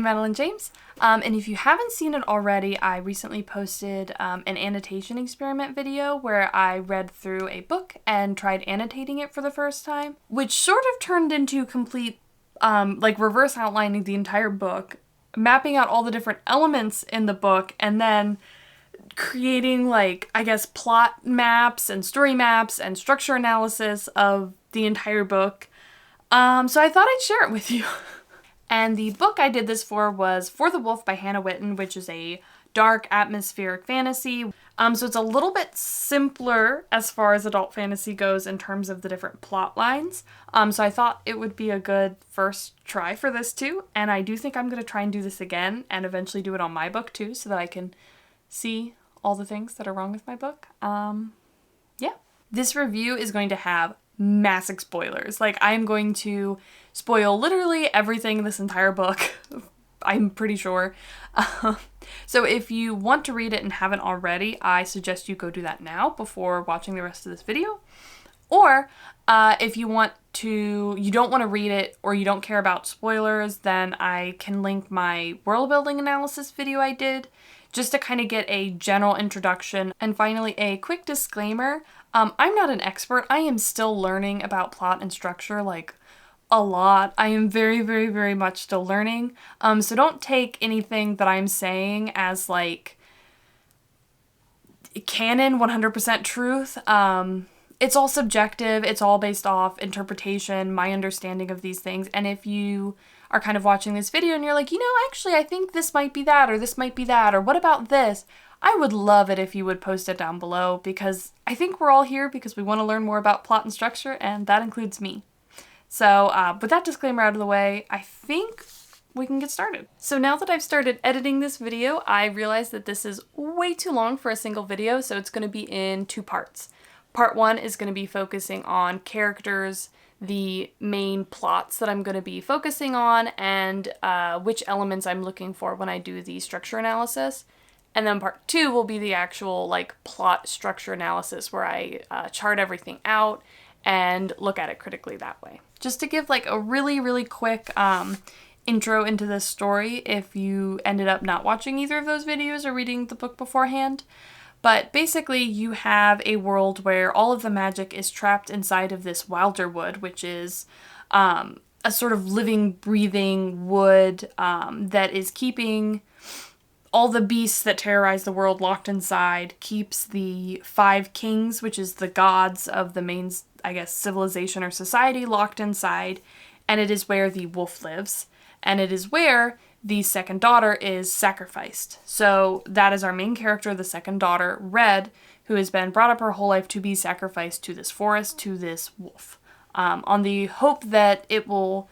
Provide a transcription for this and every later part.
Madeline James, and if you haven't seen it already, I recently posted an annotation experiment video where I read through a book and tried annotating it for the first time, which sort of turned into complete, reverse outlining the entire book, mapping out all the different elements in the book, and then creating, plot maps and story maps and structure analysis of the entire book. So I thought I'd share it with you. And the book I did this for was For the Wolf by Hannah Whitten, which is a dark atmospheric fantasy. So it's a little bit simpler as far as adult fantasy goes in terms of the different plot lines. So I thought it would be a good first try for this too. And I do think I'm going to try and do this again and eventually do it on my book too, so that I can see all the things that are wrong with my book. Yeah. This review is going to have massive spoilers. I'm going to spoil literally everything in this entire book. I'm pretty sure. So if you want to read it and haven't already, I suggest you go do that now before watching the rest of this video. Or if you don't want to read it or you don't care about spoilers, then I can link my world building analysis video I did just to kind of get a general introduction. And finally, a quick disclaimer. I'm not an expert. I am still learning about plot and structure, a lot. I am very, very, very much still learning. So don't take anything that I'm saying as, canon 100% truth. It's all subjective. It's all based off interpretation, my understanding of these things. And if you are kind of watching this video and you're like, actually, I think this might be that, or this might be that, or what about this? I would love it if you would post it down below, because I think we're all here because we want to learn more about plot and structure, and that includes me. So with that disclaimer out of the way, I think we can get started. So now that I've started editing this video, I realized that this is way too long for a single video, so it's going to be in two parts. Part one is going to be focusing on characters, the main plots that I'm going to be focusing on, and which elements I'm looking for when I do the structure analysis. And then part two will be the actual plot structure analysis where I chart everything out and look at it critically that way. Just to give a really, really quick intro into this story if you ended up not watching either of those videos or reading the book beforehand. But basically you have a world where all of the magic is trapped inside of this Wilderwood, which is a sort of living, breathing wood that is keeping all the beasts that terrorize the world locked inside, keeps the 5 kings, which is the gods of the main, civilization or society, locked inside, and it is where the wolf lives, and it is where the second daughter is sacrificed. So that is our main character, the second daughter, Red, who has been brought up her whole life to be sacrificed to this forest, to this wolf, on the hope that it will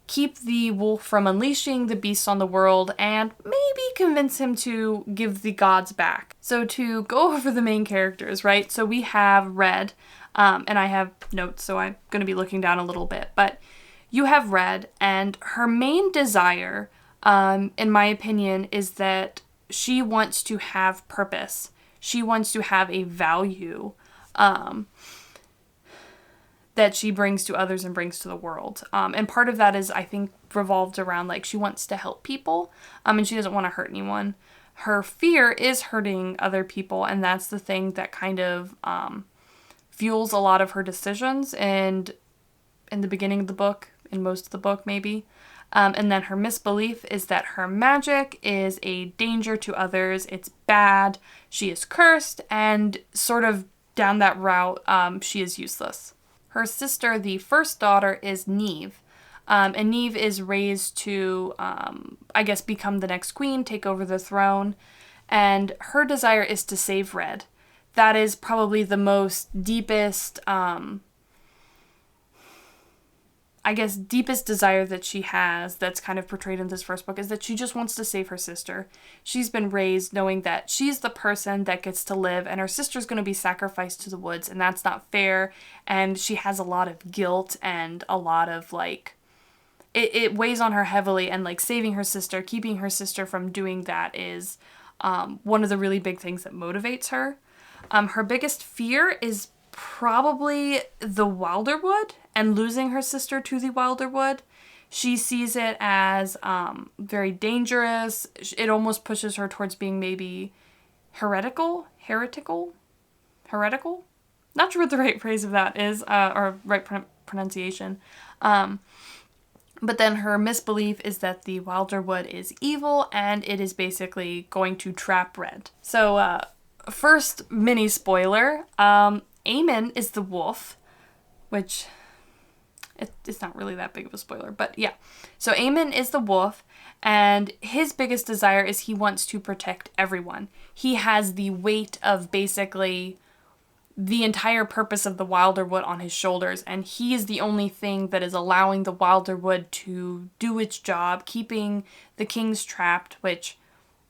keep the wolf from unleashing the beasts on the world and maybe convince him to give the gods back. So to go over the main characters, right? So we have Red, and I have notes, so I'm going to be looking down a little bit, but you have Red, and her main desire, in my opinion, is that she wants to have purpose. She wants to have a value, that she brings to others and brings to the world. And part of that is, I think, revolved around, she wants to help people, and she doesn't want to hurt anyone. Her fear is hurting other people, and that's the thing that kind of fuels a lot of her decisions, and in the beginning of the book, in most of the book maybe. And then her misbelief is that her magic is a danger to others, it's bad, she is cursed, and sort of down that route, she is useless. Her sister, the first daughter, is Neve. And Neve is raised to, become the next queen, take over the throne. And her desire is to save Red. That is probably the most deepest, deepest desire that she has that's kind of portrayed in this first book, is that she just wants to save her sister. She's been raised knowing that she's the person that gets to live, and her sister's going to be sacrificed to the woods, and that's not fair, and she has a lot of guilt and a lot of, it weighs on her heavily, and, saving her sister, keeping her sister from doing that is one of the really big things that motivates her. Her biggest fear is probably the Wilderwood and losing her sister to the Wilderwood. She sees it as very dangerous. It almost pushes her towards being maybe heretical. Not sure what the right phrase of that is, or right pronunciation. But then her misbelief is that the Wilderwood is evil and it is basically going to trap Red. So, first mini spoiler, Aemon is the wolf, which it's not really that big of a spoiler, but yeah. So Aemon is the wolf, and his biggest desire is he wants to protect everyone. He has the weight of basically the entire purpose of the Wilderwood on his shoulders, and he is the only thing that is allowing the Wilderwood to do its job, keeping the kings trapped, which,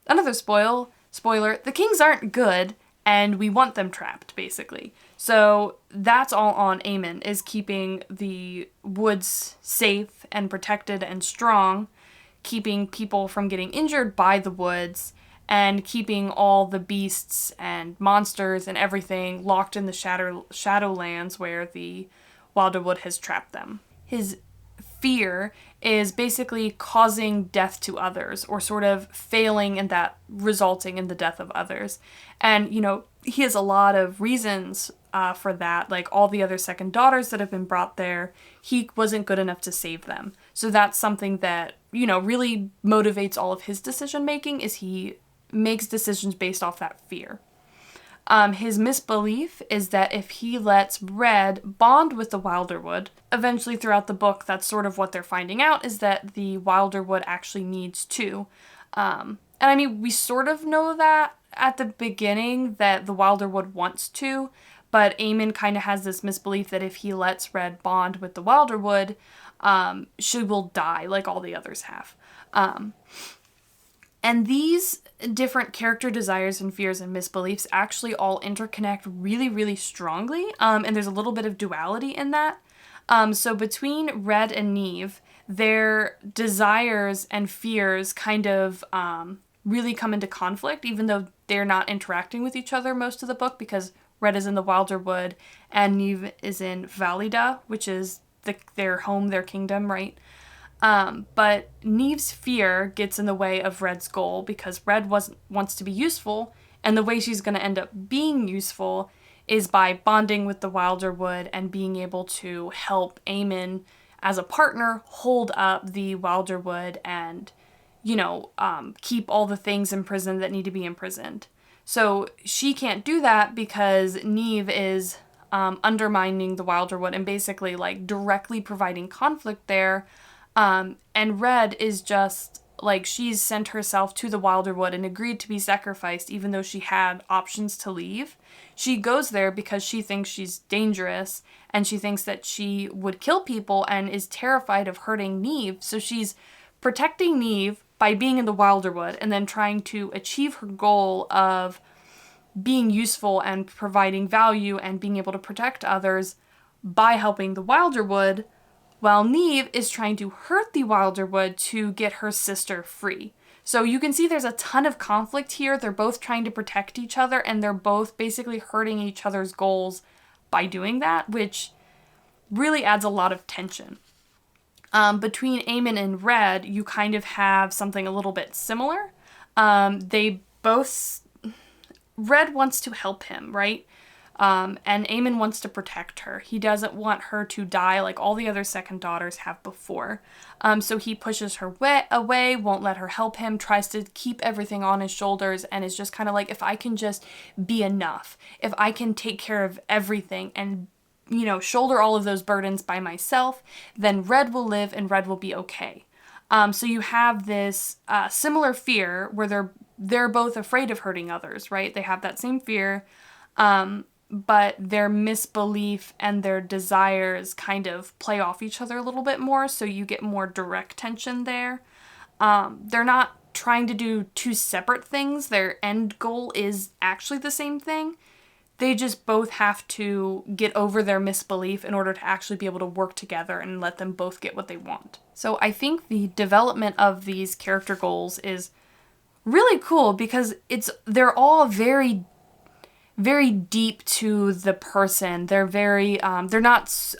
another spoiler, the kings aren't good, and we want them trapped, basically. So that's all on Aemon, is keeping the woods safe and protected and strong, keeping people from getting injured by the woods, and keeping all the beasts and monsters and everything locked in the Shadowlands where the Wilderwood has trapped them. His fear is basically causing death to others, or sort of failing in that, resulting in the death of others. And, you know, he has a lot of reasons for that, like all the other second daughters that have been brought there, he wasn't good enough to save them. So that's something that, you know, really motivates all of his decision making, is he makes decisions based off that fear. His misbelief is that if he lets Red bond with the Wilderwood, eventually throughout the book, that's sort of what they're finding out, is that the Wilderwood actually needs two. And I mean, we sort of know that at the beginning, that the Wilderwood wants to, but Aemon kind of has this misbelief that if he lets Red bond with the Wilderwood, she will die like all the others have. And these different character desires and fears and misbeliefs actually all interconnect really, really strongly. And there's a little bit of duality in that. So between Red and Neve, their desires and fears kind of really come into conflict, even though they're not interacting with each other most of the book, because Red is in the Wilderwood and Neve is in Valida, which is their home, their kingdom, right? But Neve's fear gets in the way of Red's goal, because Red wants to be useful, and the way she's going to end up being useful is by bonding with the Wilderwood and being able to help Aemon as a partner hold up the Wilderwood and, you know, keep all the things in prison that need to be imprisoned. So she can't do that because Neve is undermining the Wilderwood and basically like directly providing conflict there. And Red is just, like, she's sent herself to the Wilderwood and agreed to be sacrificed even though she had options to leave. She goes there because she thinks she's dangerous and she thinks that she would kill people and is terrified of hurting Neve. So she's protecting Neve by being in the Wilderwood and then trying to achieve her goal of being useful and providing value and being able to protect others by helping the Wilderwood, while Neve is trying to hurt the Wilderwood to get her sister free. So you can see there's a ton of conflict here. They're both trying to protect each other, and they're both basically hurting each other's goals by doing that, which really adds a lot of tension. Between Aemon and Red, you kind of have something a little bit similar. Red wants to help him, right? And Aemon wants to protect her. He doesn't want her to die like all the other second daughters have before. So he pushes her away, won't let her help him, tries to keep everything on his shoulders, and is just kind of like, if I can just be enough, if I can take care of everything and, you know, shoulder all of those burdens by myself, then Red will live and Red will be okay. So you have this similar fear where they're both afraid of hurting others, right? They have that same fear. But their misbelief and their desires kind of play off each other a little bit more, so you get more direct tension there. They're not trying to do two separate things. Their end goal is actually the same thing. They just both have to get over their misbelief in order to actually be able to work together and let them both get what they want. So I think the development of these character goals is really cool because they're all very deep to the person. They're very, they're not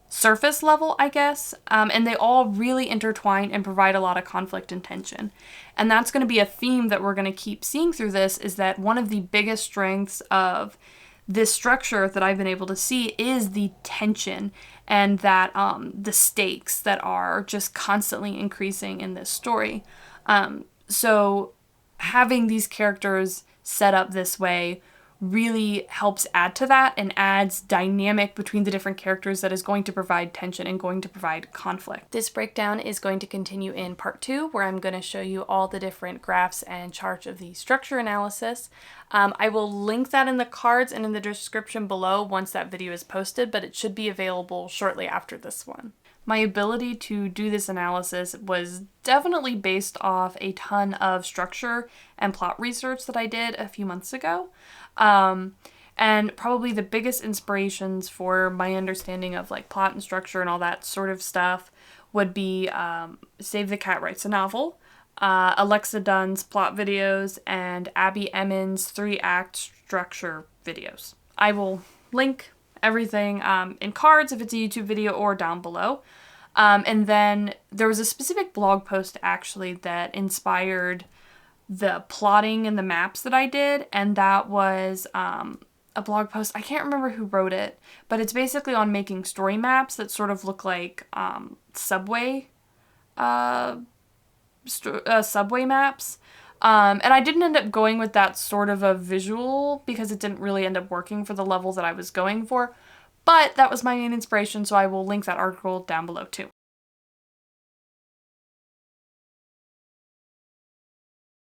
surface level, I guess, and they all really intertwine and provide a lot of conflict and tension. And that's going to be a theme that we're going to keep seeing through this, is that one of the biggest strengths of this structure that I've been able to see is the tension and that the stakes that are just constantly increasing in this story. So having these characters set up this way really helps add to that and adds dynamic between the different characters that is going to provide tension and going to provide conflict. This breakdown is going to continue in part 2, where I'm going to show you all the different graphs and charts of the structure analysis. I will link that in the cards and in the description below once that video is posted, but it should be available shortly after this one. My ability to do this analysis was definitely based off a ton of structure and plot research that I did a few months ago. And probably the biggest inspirations for my understanding of like plot and structure and all that sort of stuff would be Save the Cat Writes a Novel, Alexa Dunn's plot videos, and Abby Emmons' 3-act structure videos. I will link everything in cards if it's a YouTube video or down below. And then there was a specific blog post actually that inspired the plotting and the maps that I did, and that was a blog post. I can't remember who wrote it, but it's basically on making story maps that sort of look like subway maps. And I didn't end up going with that sort of a visual because it didn't really end up working for the level that I was going for, but that was my main inspiration, so I will link that article down below too.